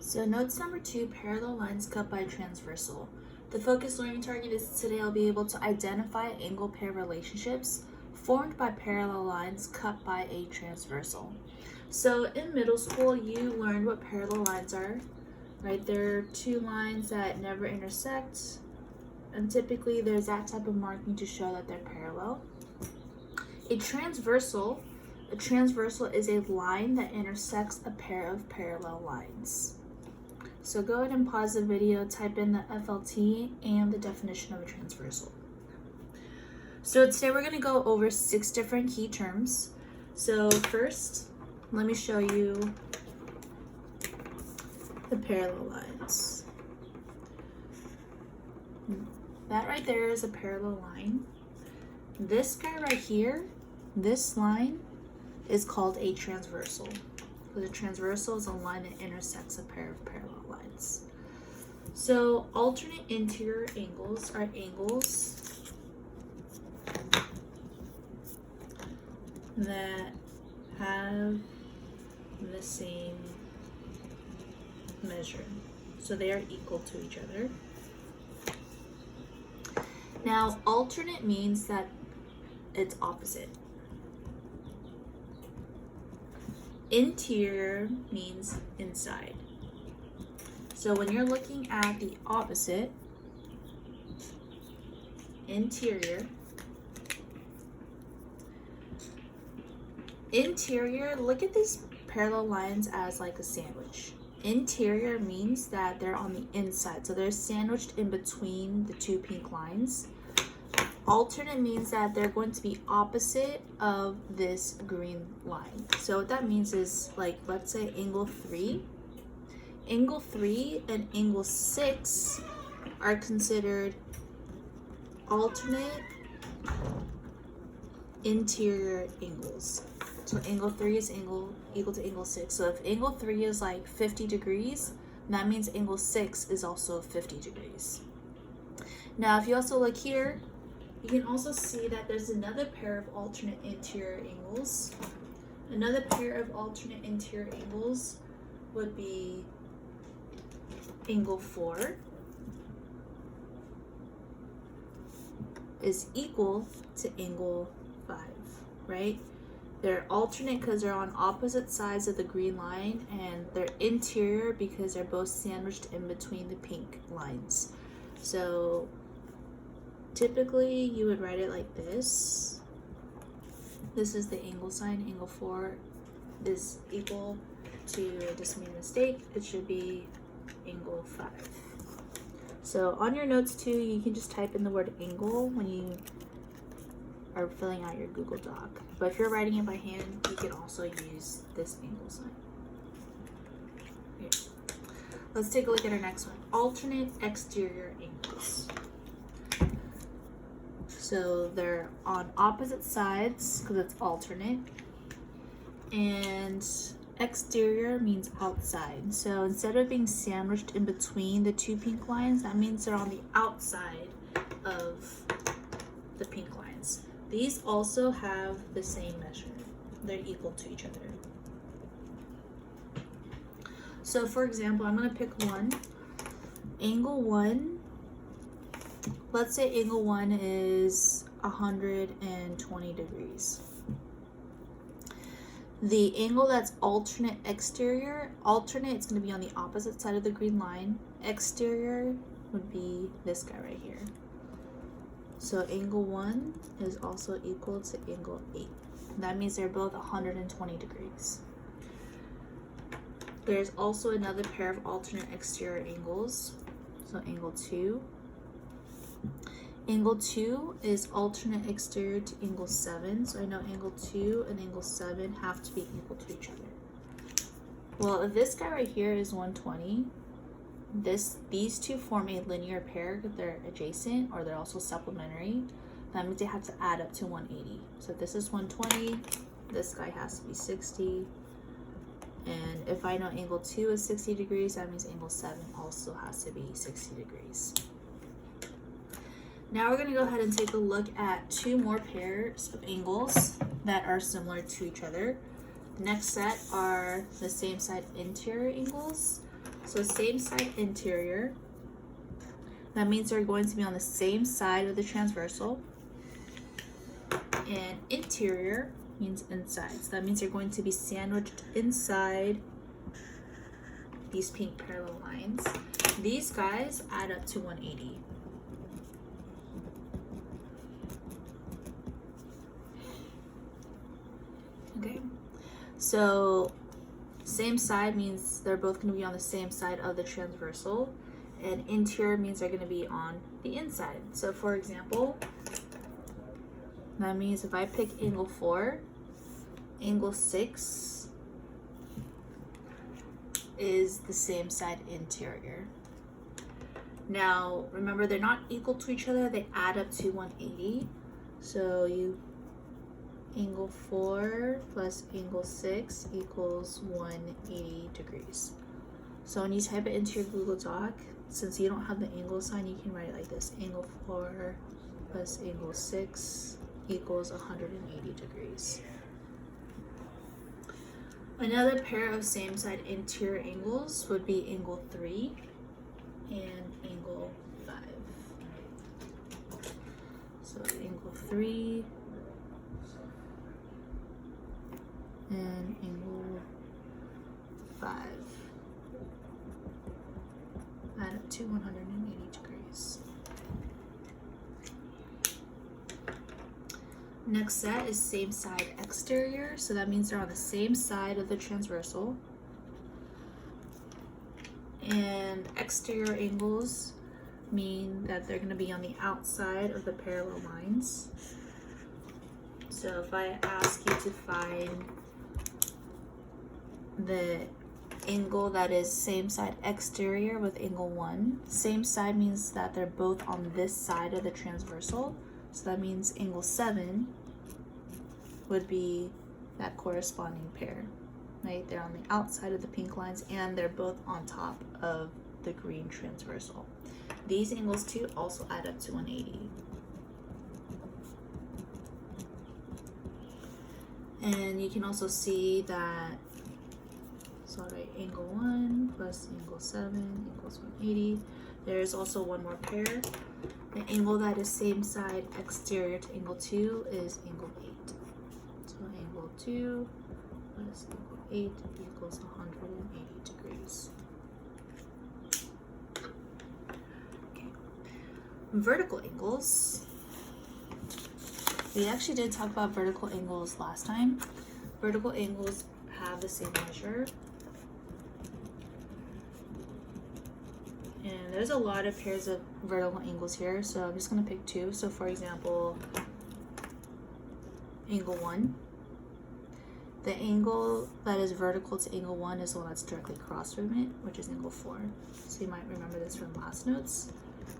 So notes number 2, parallel lines cut by transversal. The focus learning target is today I'll be able to identify angle pair relationships formed by parallel lines cut by a transversal. So in middle school, you learned what parallel lines are, right? They're two lines that never intersect, and typically there's that type of marking to show that they're parallel. A transversal is a line that intersects a pair of parallel lines. So go ahead and pause the video, type in the FLT and the definition of a transversal. So today we're going to go over 6 different key terms. So first, let me show you the parallel lines. That right there is a parallel line. This guy right here, this line, is called a transversal. The transversal is a line that intersects a pair of parallel lines. So alternate interior angles are angles that have the same measure. So they are equal to each other. Now, alternate means that it's opposite. Interior means inside. So when you're looking at the opposite, interior, look at these parallel lines as like a sandwich. Interior means that they're on the inside, so they're sandwiched in between the two pink lines. Alternate means that they're going to be opposite of this green line. So what that means is, like, let's say angle 3 and angle 6 are considered alternate interior angles. So angle 3 is equal to angle 6. So if angle 3 is like 50 degrees, that means angle 6 is also 50 degrees. Now if you also look here, you can also see that there's another pair of alternate interior angles. Another pair of alternate interior angles would be angle 4 is equal to angle 5, right? They're alternate because they're on opposite sides of the green line, and they're interior because they're both sandwiched in between the pink lines. So typically you would write it like this. This is the angle sign. Angle 4 is equal to, I just made a mistake, it should be angle 5. So on your notes too, you can just type in the word angle when you are filling out your Google Doc. But if you're writing it by hand, you can also use this angle sign. Here. Let's take a look at our next one. Alternate exterior angles. So they're on opposite sides because it's alternate. And exterior means outside. So instead of being sandwiched in between the two pink lines, that means they're on the outside of the pink lines. These also have the same measure. They're equal to each other. So for example, I'm going to pick one. Angle 1. Let's say angle 1 is 120 degrees. The angle that's alternate exterior, alternate, it's going to be on the opposite side of the green line. Exterior would be this guy right here. So angle 1 is also equal to angle 8. That means they're both 120 degrees. There's also another pair of alternate exterior angles. So angle 2. Angle 2 is alternate exterior to angle 7. So I know angle 2 and angle 7 have to be equal to each other. Well, if this guy right here is 120, these two form a linear pair if they're adjacent, or they're also supplementary. That means they have to add up to 180. So if this is 120, this guy has to be 60. And if I know angle 2 is 60 degrees, that means angle 7 also has to be 60 degrees. Now we're going to go ahead and take a look at 2 more pairs of angles that are similar to each other. The next set are the same side interior angles. So same side interior. That means they're going to be on the same side of the transversal. And interior means inside. So that means they're going to be sandwiched inside these pink parallel lines. These guys add up to 180. Okay, so same side means they're both going to be on the same side of the transversal, and interior means they're going to be on the inside. So for example, that means if I pick angle 4, angle 6 is the same side interior. Now remember, they're not equal to each other, they add up to 180. So you angle 4 plus angle 6 equals 180 degrees. So when you type it into your Google Doc, since you don't have the angle sign, you can write it like this: angle 4 plus angle 6 equals 180 degrees. Another pair of same side interior angles would be angle 3 and angle 5. So angle 3 and angle 5 add up to 180 degrees. Next set is same side exterior, so that means they're on the same side of the transversal. And exterior angles mean that they're going to be on the outside of the parallel lines. So if I ask you to find the angle that is same side exterior with angle 1, same side means that they're both on this side of the transversal. So that means angle 7 would be that corresponding pair, right? They're on the outside of the pink lines and they're both on top of the green transversal. These angles too also add up to 180. And you can also see that, so I'll write angle 1 plus angle 7 equals 180. There's also one more pair. The angle that is same side exterior to angle 2 is angle 8. So angle 2 plus angle 8 equals 180 degrees. Okay. Vertical angles. We actually did talk about vertical angles last time. Vertical angles have the same measure. And there's a lot of pairs of vertical angles here, so I'm just going to pick 2. So for example, angle 1. The angle that is vertical to angle 1 is the one that's directly across from it, which is angle 4. So you might remember this from last notes.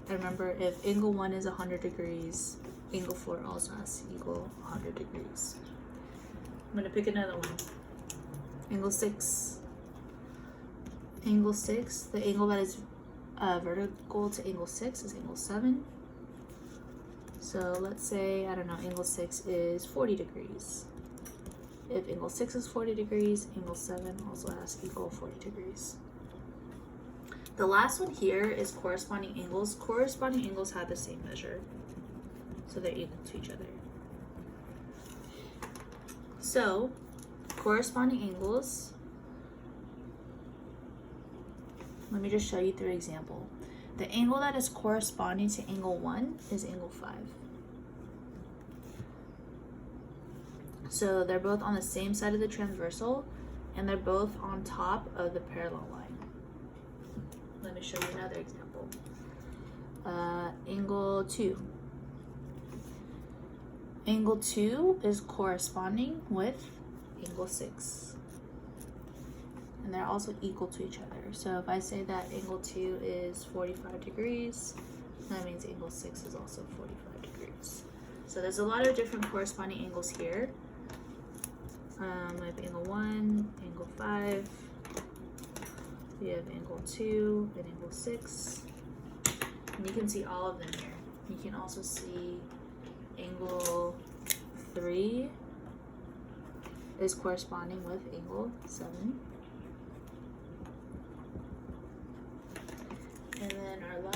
And remember, if angle 1 is 100 degrees, angle 4 also has to equal 100 degrees. I'm going to pick another one. Angle 6. Angle 6, the angle that is vertical to angle 6 is angle 7. So let's say, I don't know, angle 6 is 40 degrees. If angle 6 is 40 degrees, angle 7 also has to equal 40 degrees. The last one here is corresponding angles. Corresponding angles have the same measure, so they're equal to each other. So, corresponding angles, let me just show you through an example. The angle that is corresponding to angle 1 is angle 5. So they're both on the same side of the transversal, and they're both on top of the parallel line. Let me show you another example. Angle 2. Angle 2 is corresponding with angle 6. And they're also equal to each other. So if I say that angle 2 is 45 degrees, that means angle 6 is also 45 degrees. So there's a lot of different corresponding angles here. We have angle 1, angle 5, we have angle 2 and angle 6. And you can see all of them here. You can also see angle 3 is corresponding with angle 7.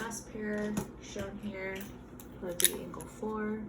last pair shown here would be angle 4.